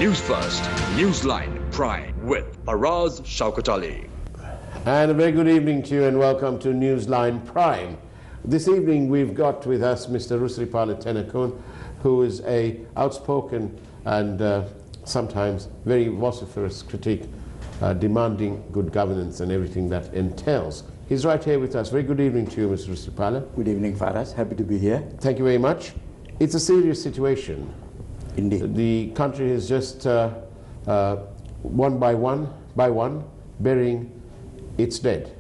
News First, Newsline Prime with Faraz Shaukatali. And a very good evening to you and welcome to Newsline Prime. This evening we've got with us Mr. Rusiripal, who is a outspoken and sometimes very vociferous critic, demanding good governance and everything that entails. He's right here with us. Very good evening to you, Mr. Rusiripal. Good evening, Faraz. Happy to be here. Thank you very much. It's a serious situation. Indeed. The country is just one by one burying its dead.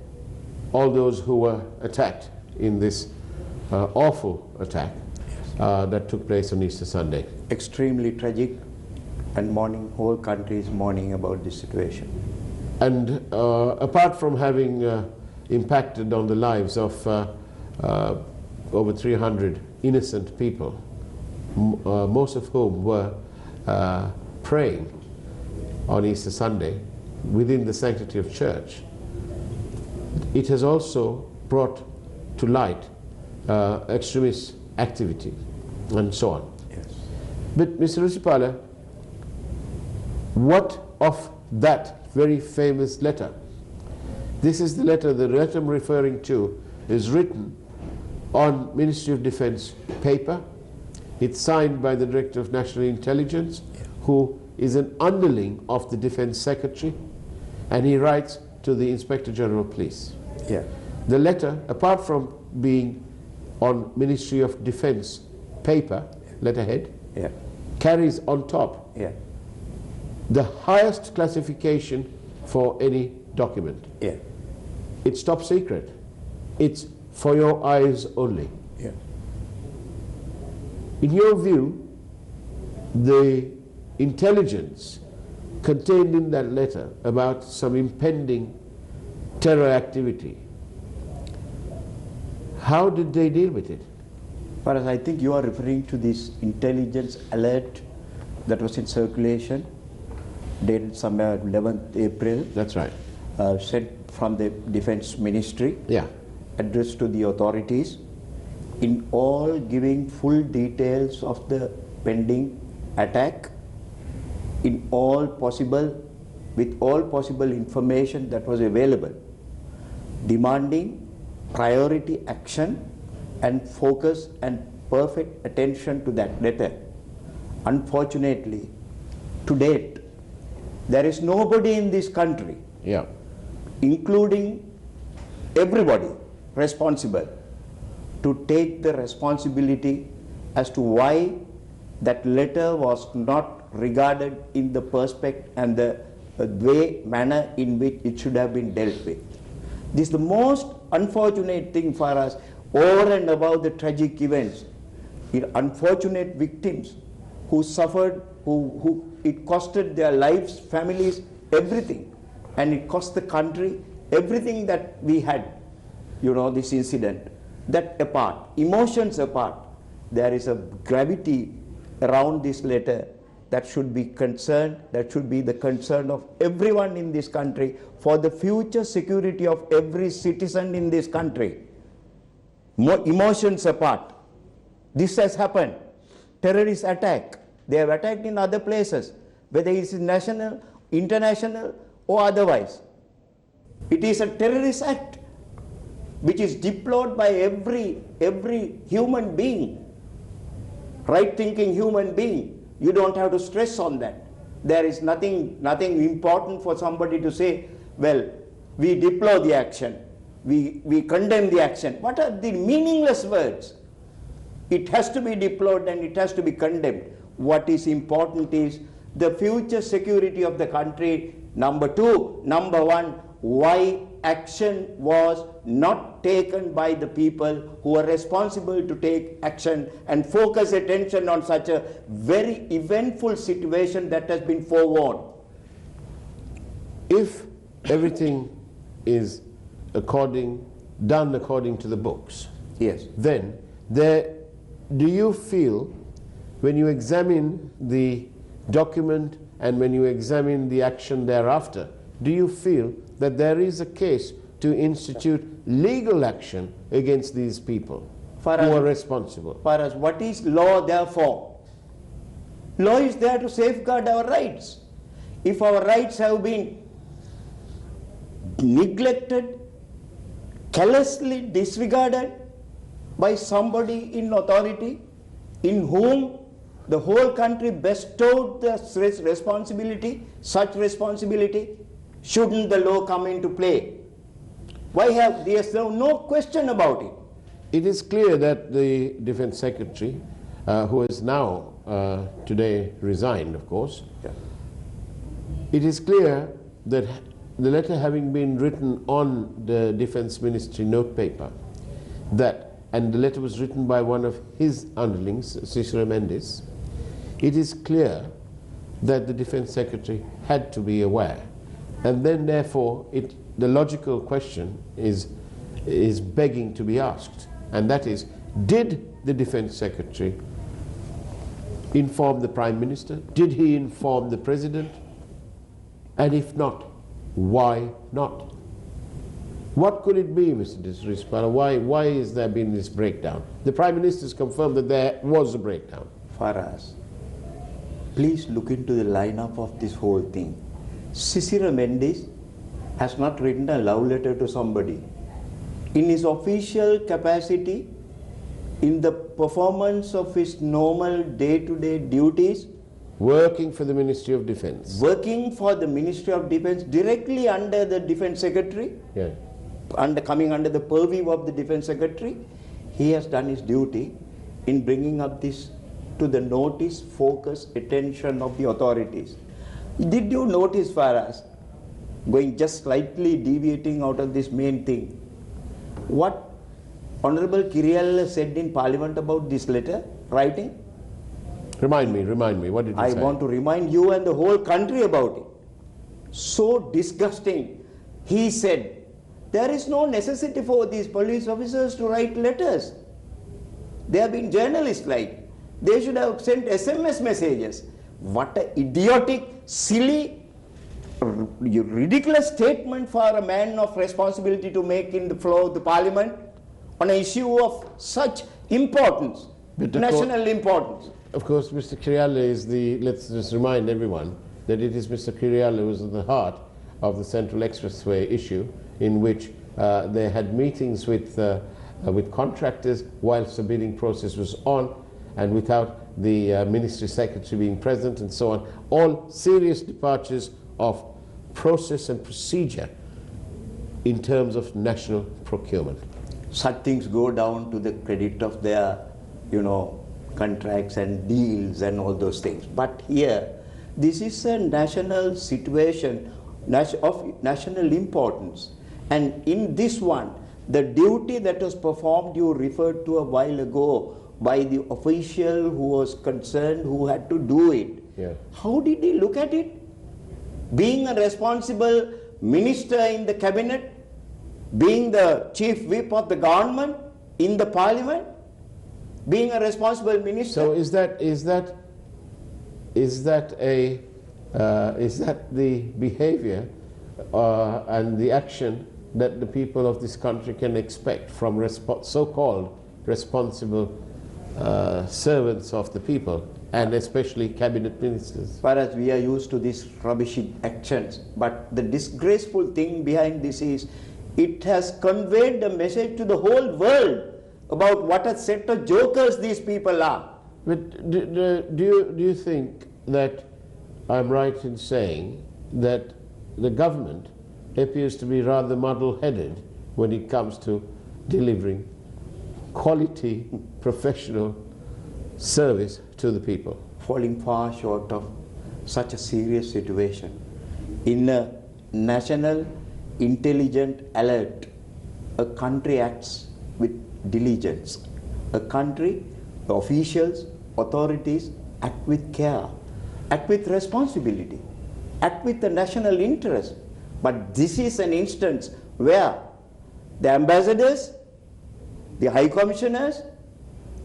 All those who were attacked in this awful attack that took place on Easter Sunday. Extremely tragic and mourning, whole country is mourning about this situation. And apart from having impacted on the lives of over 300 innocent people, most of whom were praying on Easter Sunday within the sanctity of church, it has also brought to light extremist activity and so on. Yes. But Mr. Rusiripal, what of that very famous letter? This is the letter I'm referring to is written on Ministry of Defense paper. It's signed by the Director of National Intelligence, who is an underling of the Defense Secretary, and he writes to the Inspector General of Police. Yeah. The letter, apart from being on Ministry of Defense paper, letterhead, carries on top the highest classification for any document. It's top secret. It's for your eyes only. In your view, the intelligence contained in that letter about some impending terror activity, how did they deal with it? Faraz, I think you are referring to this intelligence alert that was in circulation, dated somewhere 11th April. That's right. Sent from the Defense Ministry, addressed to the authorities, in all giving full details of the pending attack, in all possible, with all possible information that was available, demanding priority action and focus and perfect attention to that letter. Unfortunately, to date, there is nobody in this country, including everybody responsible, to take the responsibility as to why that letter was not regarded in the perspective and the manner in which it should have been dealt with. This is the most unfortunate thing for us, over and above the tragic events. Unfortunate victims who suffered, who it costed their lives, families, everything, and it cost the country everything that we had, this incident. That apart, emotions apart, there is a gravity around this letter that should be concerned, that should be the concern of everyone in this country for the future security of every citizen in this country. Emotions apart, this has happened. Terrorist attack, they have attacked in other places, whether it is national, international or otherwise. It is a terrorist act which is deplored by every human being, right-thinking human being. You don't have to stress on that. There is nothing important for somebody to say, well, we deplore the action, we condemn the action. What are the meaningless words? It has to be deplored and it has to be condemned. What is important is the future security of the country. Number two. Number one, why action was not taken by the people who are responsible to take action and focus attention on such a very eventful situation that has been forewarned. If everything is done according to the books, then do you feel, when you examine the document and when you examine the action thereafter, do you feel that there is a case to institute legal action against these people who are responsible? Faraz, what is law therefore? Law is there to safeguard our rights. If our rights have been neglected, carelessly disregarded by somebody in authority, in whom the whole country bestowed the responsibility, such responsibility, shouldn't the law come into play? There's no question about it. It is clear that the Defense Secretary, who has now today resigned, of course, it is clear that the letter having been written on the Defense Ministry notepaper, and the letter was written by one of his underlings, Cicero Mendes, it is clear that the Defense Secretary had to be aware. And then therefore, the logical question is begging to be asked, and that is, did the Defense Secretary inform the Prime Minister? Did he inform the President? And if not, why not? What could it be, Mr. Rusiripal? Why has there been this breakdown? The Prime Minister has confirmed that there was a breakdown. Faraz, please look into the lineup of this whole thing. Cicero Mendes has not written a love letter to somebody. In his official capacity, in the performance of his normal day-to-day duties, working for the Ministry of Defense. Working for the Ministry of Defense, directly under the Defense Secretary, coming under the purview of the Defense Secretary, he has done his duty in bringing up this to the notice, focus, attention of the authorities. Did you notice, Faraz, going just slightly deviating out of this main thing, what Honorable Kirialla said in Parliament about this letter writing? Remind me, what did he say? I want to remind you and the whole country about it. So disgusting. He said, there is no necessity for these police officers to write letters. They have been journalists like. They should have sent SMS messages. What an idiotic, silly, ridiculous statement for a man of responsibility to make in the floor of the Parliament on an issue of such importance, national importance. Of course, Mr. Kirialla is let's just remind everyone that it is Mr. Kirialla who was at the heart of the Central Expressway issue, in which they had meetings with contractors whilst the bidding process was on, and without the Ministry Secretary being present and so on. All serious departures of process and procedure in terms of national procurement. Such things go down to the credit of their, contracts and deals and all those things. But here, this is a national situation of national importance. And in this one, the duty that was performed, you referred to a while ago, by the official who was concerned, who had to do it. Yeah. How did he look at it? Being a responsible minister in the cabinet, being the chief whip of the government in the Parliament, being a responsible minister. So is that the behavior and the action that the people of this country can expect from so-called responsible servants of the people, and especially cabinet ministers? Whereas we are used to these rubbishy actions, but the disgraceful thing behind this is it has conveyed a message to the whole world about what a set of jokers these people are. But do you think that I'm right in saying that the government appears to be rather muddle-headed when it comes to delivering quality professional service to the people? Falling far short of such a serious situation. In a national intelligent alert, a country acts with diligence. A country, the officials, authorities act with care, act with responsibility, act with the national interest. But this is an instance where the ambassadors, the high commissioners,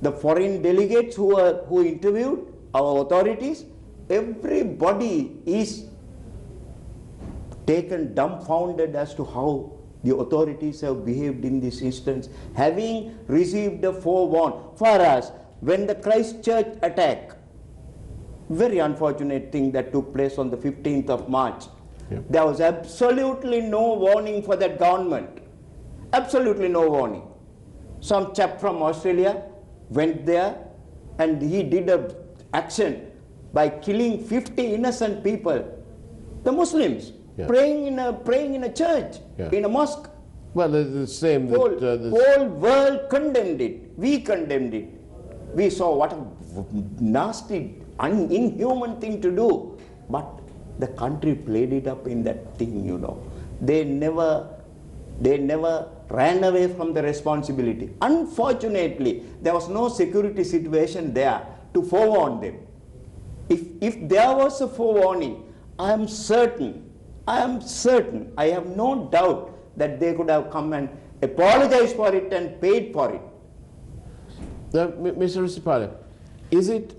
the foreign delegates who interviewed our authorities, everybody is taken dumbfounded as to how the authorities have behaved in this instance, having received a forewarn. For us, when the Christchurch attack very unfortunate thing that took place on the 15th of March. Yeah. There was absolutely no warning for that government. Absolutely no warning. Some chap from Australia went there and he did an action by killing 50 innocent people, the Muslims, Yeah. praying in a church, Yeah. in a mosque. Well, the same that... Whole world condemned it. We condemned it. We saw what a nasty, inhuman thing to do. But the country played it up in that thing, you know. They never ran away from the responsibility. Unfortunately, there was no security situation there to forewarn them. If there was a forewarning, I am certain, I have no doubt that they could have come and apologized for it and paid for it. Now, Mr. Rusiripal, is it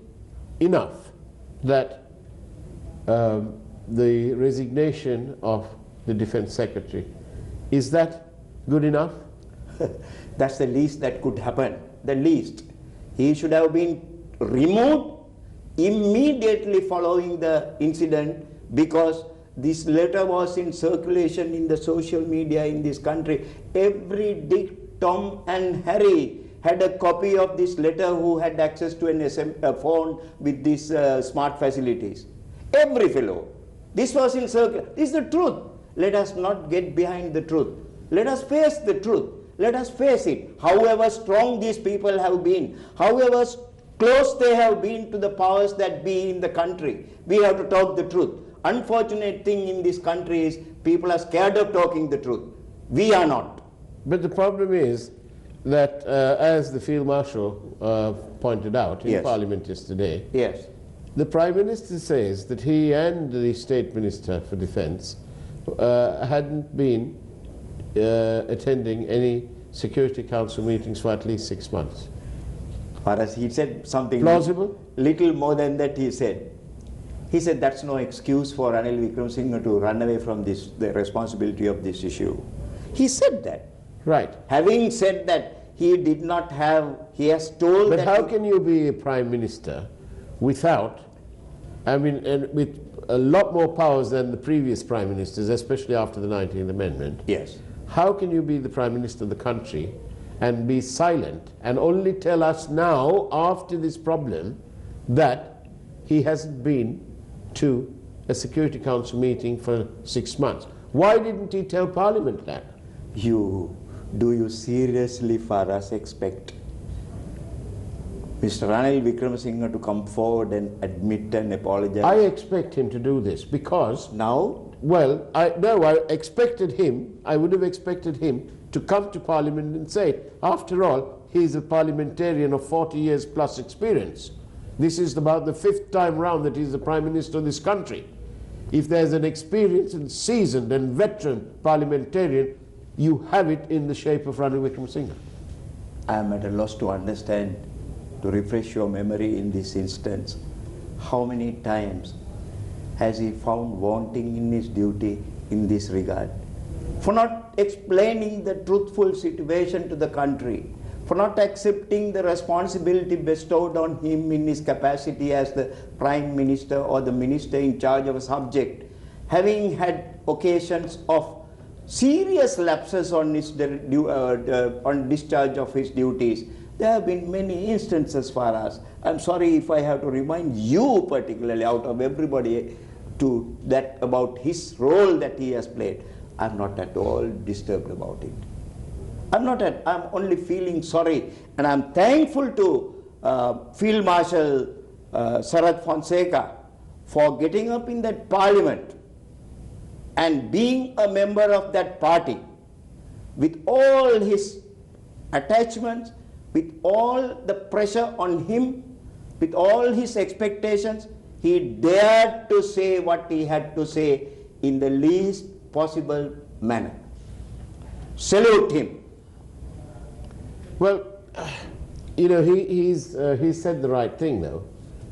enough that the resignation of the Defense Secretary, is that good enough? That's the least that could happen, the least. He should have been removed immediately following the incident, because this letter was in circulation in the social media in this country. Every Dick, Tom and Harry had a copy of this letter who had access to a phone with these smart facilities. Every fellow. This was in circulation. This is the truth. Let us not get behind the truth. Let us face the truth. Let us face it. However strong these people have been, however close they have been to the powers that be in the country, we have to talk the truth. Unfortunate thing in this country is people are scared of talking the truth. We are not. But the problem is that, as the Field Marshal pointed out in Yes. Parliament yesterday, Yes. the Prime Minister says that he and the State Minister for Defence hadn't been attending any Security Council meetings for at least 6 months. Faraz, he said something Plausible? little more than that. He said that's no excuse for Ranil Wickremesinghe to run away from this, the responsibility of this issue. He said that. Right. Having said that, he did not have, he has told But that how can you be a Prime Minister without, I mean, and with a lot more powers than the previous Prime Ministers, especially after the 19th Amendment? Yes. How can you be the Prime Minister of the country and be silent and only tell us now, after this problem, that he hasn't been to a Security Council meeting for 6 months? Why didn't he tell Parliament that? Do you seriously, Faraz, expect Mr. Ranil Wickremesinghe to come forward and admit and apologize? I expect him to do this because Now? well, I expected him, I would have expected him to come to Parliament and say, after all, he's a parliamentarian of 40 years plus experience. This is about the 5th time round that he's the Prime Minister of this country. If there's an experienced and seasoned and veteran parliamentarian, you have it in the shape of Ranil Wickremesinghe. I am at a loss to understand, to refresh your memory in this instance, how many times has he found wanting in his duty in this regard? For not explaining the truthful situation to the country, for not accepting the responsibility bestowed on him in his capacity as the Prime Minister or the Minister in charge of a subject, having had occasions of serious lapses on his on discharge of his duties. There have been many instances, Faraz. I'm sorry if I have to remind you particularly out of everybody to that about his role that he has played. I'm not at all disturbed about it. I'm only feeling sorry, and I'm thankful to Field Marshal Sarath Fonseca for getting up in that Parliament and being a member of that party with all his attachments, with all the pressure on him, with all his expectations. He dared to say what he had to say in the least possible manner. Salute him. Well, you know, he's said the right thing, though,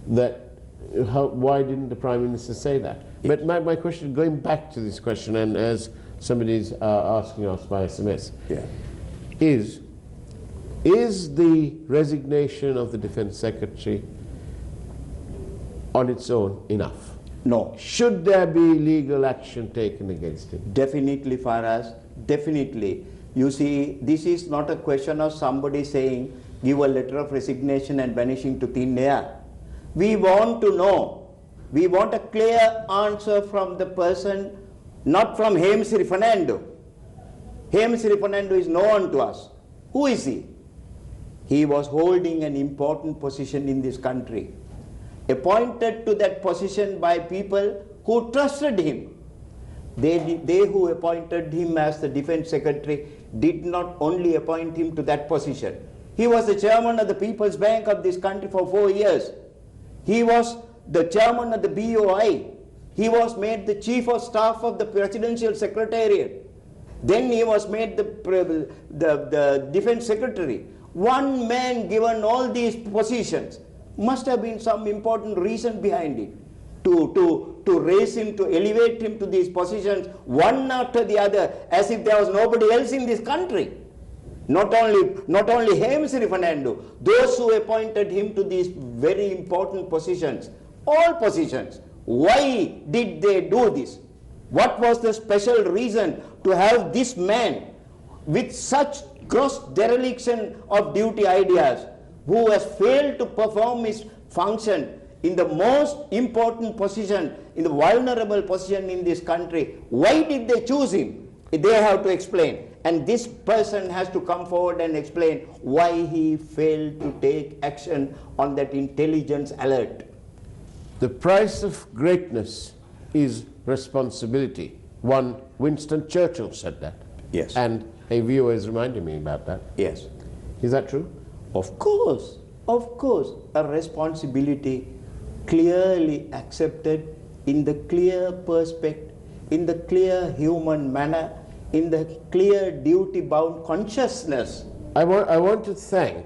that why didn't the Prime Minister say that? But my question, going back to this question, and as somebody's asking us by SMS, is the resignation of the Defence Secretary on its own enough? No. Should there be legal action taken against him? Definitely, Faraz, definitely. You see, this is not a question of somebody saying, give a letter of resignation and vanishing to thin air. We want to know, we want a clear answer from the person, not from Resignation. Resignation is known to us. Who is he? He was holding an important position in this country, appointed to that position by people who trusted him. They who appointed him as the defense secretary did not only appoint him to that position. He was the chairman of the People's Bank of this country for 4 years. He was the chairman of the BOI. He was made the chief of staff of the presidential secretariat. Then he was made the defense secretary. One man given all these positions, must have been some important reason behind it to raise him, to elevate him to these positions one after the other, as if there was nobody else in this country. Not only Resignation, those who appointed him to these very important positions, all positions. Why did they do this? What was the special reason to have this man with such gross dereliction of duty ideas, who has failed to perform his function in the most important position, in the vulnerable position in this country? Why did they choose him? They have to explain. And this person has to come forward and explain why he failed to take action on that intelligence alert. The price of greatness is responsibility. One Winston Churchill said that. Yes. And a viewer is reminding me about that. Yes. Is that true? Of course, a responsibility clearly accepted in the clear perspective, in the clear human manner, in the clear duty-bound consciousness. I want to thank,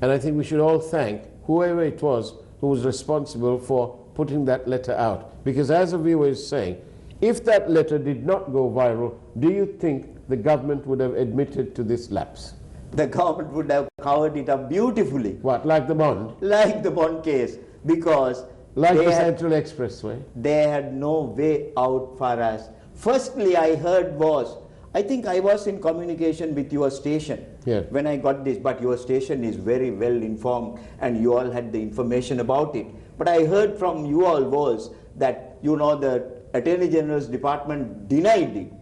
and I think we should all thank, whoever it was who was responsible for putting that letter out. Because as a viewer is saying, if that letter did not go viral, do you think the government would have admitted to this lapse? The government would have covered it up beautifully. What, like the bond? Like the bond case, because like the Central Expressway? They had no way out for us. Firstly, I heard was, I think I was in communication with your station when I got this, but your station is very well informed and you all had the information about it. But I heard from you all was that, you know, the Attorney General's department denied it.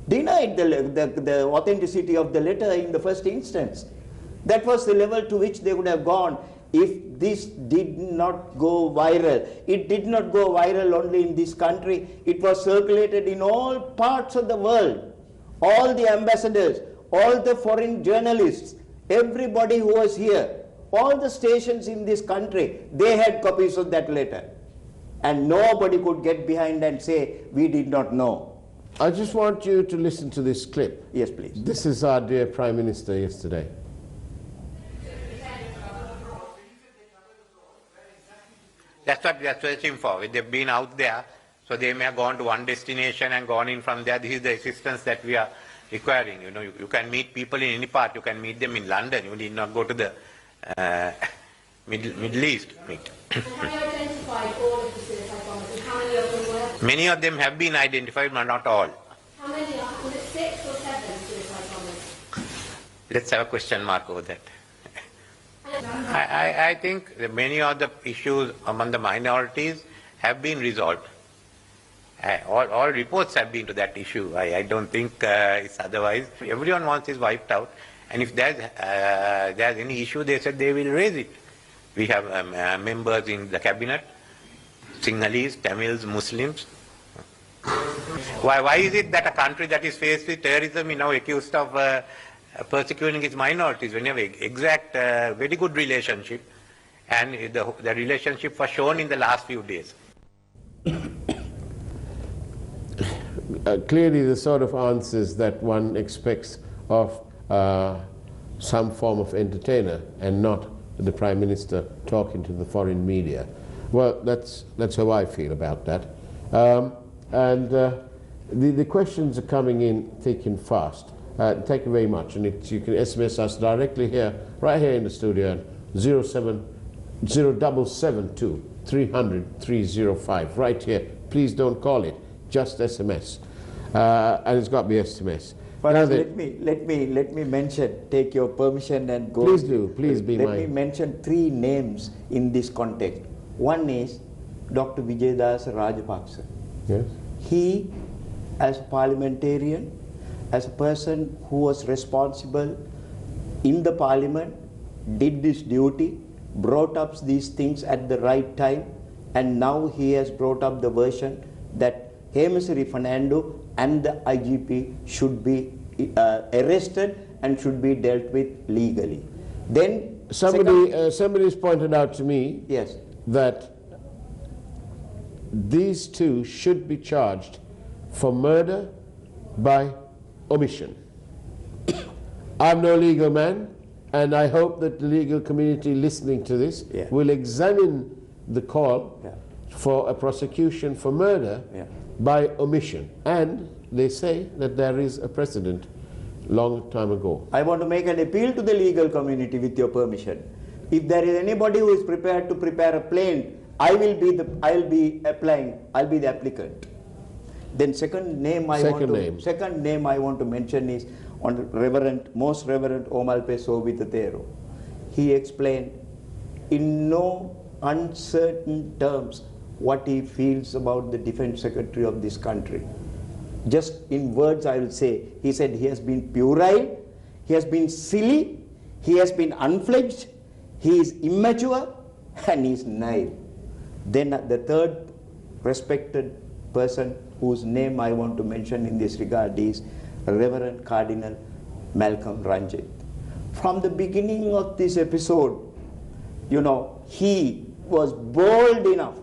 Denied the authenticity of the letter in the first instance. That was the level to which they would have gone if this did not go viral. It did not go viral only in this country. It was circulated in all parts of the world. All the ambassadors, all the foreign journalists, everybody who was here, all the stations in this country, they had copies of that letter. And nobody could get behind and say, we did not know. I just want you to listen to this clip. Yes, please. This is our dear Prime Minister yesterday. That's what we are searching for. They've been out there, so they may have gone to one destination and gone in from there. This is the assistance that we are requiring. You know, you can meet people in any part. You can meet them in London. You need not go to the Middle East. Have you identified all of the suicide bombers, and how many of them were? Many of them have been identified, but not all. How many? Was it 6 or 7 suicide bombers? Let's have a question mark over that. I think that many of the issues among the minorities have been resolved. All reports have been to that issue. I don't think it's otherwise. Everyone wants this wiped out, and if there's any issue, they said they will raise it. We have members in the cabinet, Sinhalese, Tamils, Muslims. Why is it that a country that is faced with terrorism is now accused of persecuting its minorities when you have exact, very good relationship, and the relationship was shown in the last few days? Clearly the sort of answers that one expects of some form of entertainer and not the Prime Minister talking to the foreign media. Well, that's how I feel about that. The questions are coming in thick and fast. Thank you very much, and you can SMS us directly here, right here in the studio, 07 0772 300 305. Right here. Please don't call it. Just SMS. And it's got to be SMS. But Now let me mention, take your permission and go. Please do, please be Let mine. me mention 3 names in this context. One is Dr. Vijaydas Rajapaksa. Yes. He, as a parliamentarian, as a person who was responsible in the parliament, did this duty, brought up these things at the right time, and now he has brought up the version that Hemesri Fernando and the IGP should be arrested and should be dealt with legally. Then Somebody's pointed out to me yes, that these two should be charged for murder by omission. I'm no legal man, and I hope that the legal community listening to this Yeah. will examine the call Yeah. for a prosecution for murder Yeah. by omission. And they say that there is a precedent long time ago. I want to make an appeal to the legal community with your permission. If there is anybody who is prepared to prepare a plane, I'll be the applicant. Then second name I want to mention is on Most Reverend Omalpe Sovitatero. He explained in no uncertain terms what he feels about the Defense Secretary of this country. Just in words I will say, he said he has been puerile, he has been silly, he has been unfledged, he is immature, and he is naive. Then the third respected person whose name I want to mention in this regard is Reverend Cardinal Malcolm Ranjit. From the beginning of this episode, you know, he was bold enough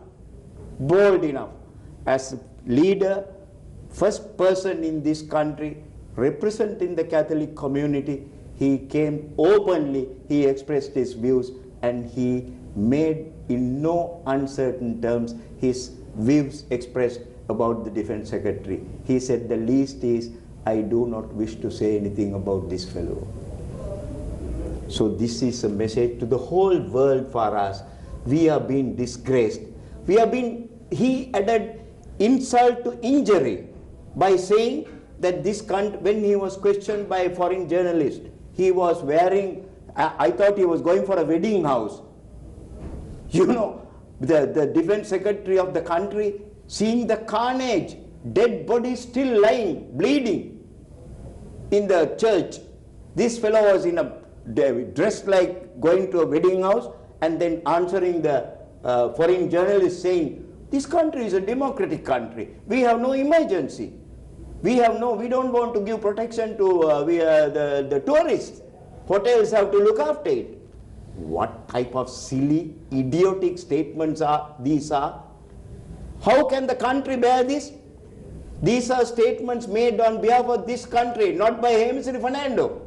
as leader, first person in this country representing the Catholic community. He came openly, he expressed his views, and he made in no uncertain terms his views expressed about the Defense Secretary. He said the least is, I do not wish to say anything about this fellow. So this is a message to the whole world for us. We are being disgraced. He added insult to injury by saying that this country, when he was questioned by a foreign journalist, he was wearing, I thought he was going for a wedding house. You know, the Defense Secretary of the country, seeing the carnage, dead bodies still lying, bleeding in the church. This fellow was dressed like going to a wedding house, and then answering the foreign journalist saying, this country is a democratic country. We have no emergency. We don't want to give protection to the tourists. Hotels have to look after it. What type of silly, idiotic statements are these? How can the country bear this? These are statements made on behalf of this country, not by Hemesri Fernando.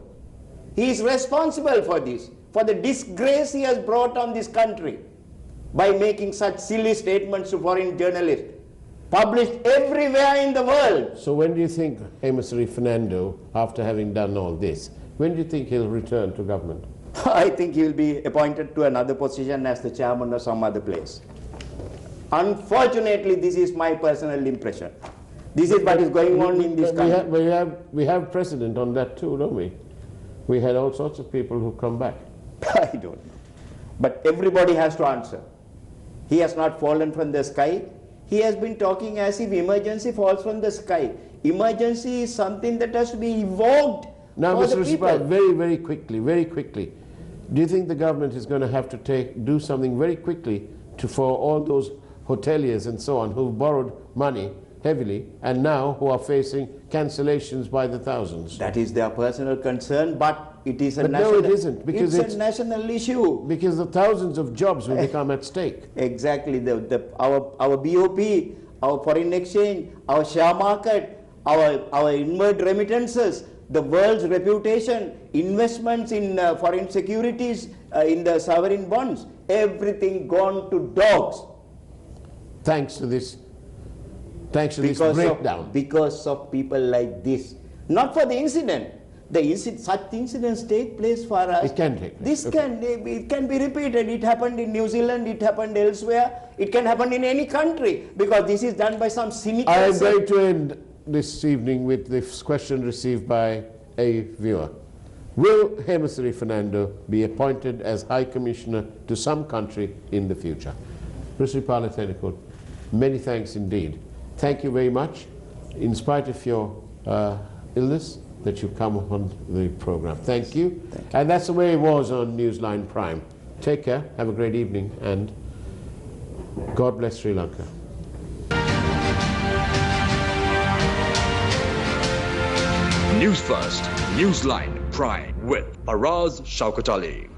He is responsible for this, for the disgrace he has brought on this country by making such silly statements to foreign journalists, published everywhere in the world. So when do you think Hemesri Fernando, after having done all this, when do you think he'll return to government? I think he will be appointed to another position as the chairman of some other place. Unfortunately, this is my personal impression. This is what is going on in this country. We have precedent on that too, don't we? We had all sorts of people who come back. I don't know. But everybody has to answer. He has not fallen from the sky. He has been talking as if emergency falls from the sky. Emergency is something that has to be evoked Now, for Mr. the people. Rusiripal, very quickly, do you think the government is going to have to do something very quickly for all those hoteliers and so on who've borrowed money heavily and now who are facing cancellations by the thousands? That is their personal concern, but it is a But national. no, it isn't, because it's a national issue. Because the thousands of jobs will become at stake. Exactly. Our BOP, our foreign exchange, our share market, our inward remittances, the world's reputation, investments in foreign securities, in the sovereign bonds, everything gone to dogs. Thanks to this breakdown. Because of people like this. Not for the incident. such incidents take place for us. It can take place. This it can be repeated. It happened in New Zealand, it happened elsewhere, it can happen in any country, because this is done by some cynical... I am going to end this evening with this question received by a viewer. Will Hemasri Fernando be appointed as High Commissioner to some country in the future? Rusiripal, many thanks indeed. Thank you very much, in spite of your illness, that you come on the program. Thank you. And that's the way it was on Newsline Prime. Take care, have a great evening, and God bless Sri Lanka. News First, Newsline Prime with Faraz Shaukat Ali.